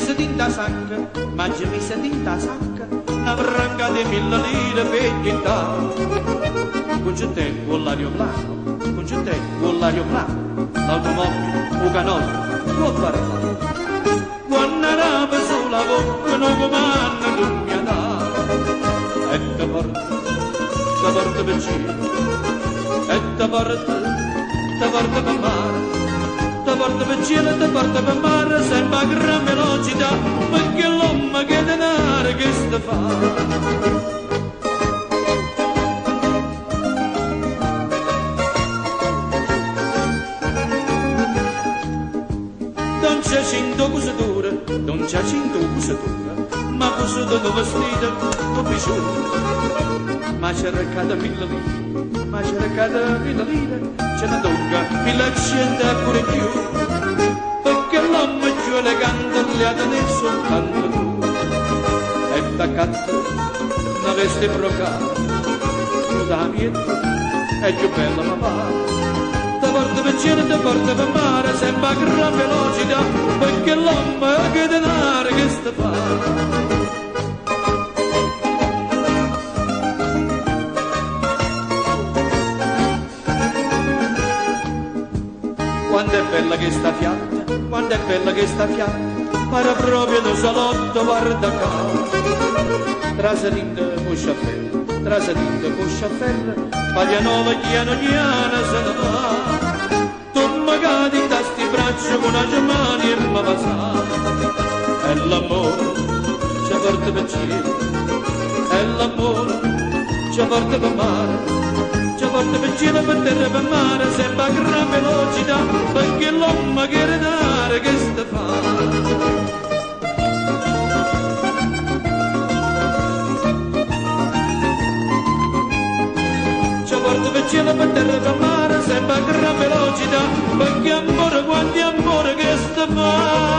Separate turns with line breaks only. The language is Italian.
messo tinta sacca, ma ci messo tinta sacca, una branca di 1000 lire per chittà. Con c'è te con l'aeroplano, con c'è te con l'aeroplano, l'automobile, un canotto, può fare male. Quando rapa sulla bocca non comanda tu mi dà. E te porta vicino, e te porta per mare. Ti porta per cielo e ti porta per mare, sempre a gran velocità, perché l'uomo che denaro che sta fa. Non c'è cinto cusatura, non c'è cinto cusatura, ma cusato tu vestito, tu pisciuto. Ma c'è recata 1000 lire, ma c'è recata 1000 lire, ce ne tocca 1100 pure più, perché l'uomo più elegante le ha tenuto soltanto tu. E t'accatto una veste brocata, tu da mietta, è più bella papà. Ti porta per cielo e ti porta per mare, sempre a gran velocità, perché l'uomo che denaro che sta fa. Quando è bella che sta fiatta, quando è bella che sta fiatta, pare proprio un salotto, guarda qua. Trasalite con sciafferro, trasalite con sciafferro, Paglianova piano piano se ne va. Tu magari da sti braccia con una mani e mi va sa. E l'amore ci porta per cielo, e l'amore ci porta per mare. Ci porta per cielo, per terra, per mare, sempre a gran velocità, perché l'uomo che denaro che sta fa. Ci porta per cielo, per terra, per mare, sempre a gran velocità, perché amore, quanti amore che sta fa.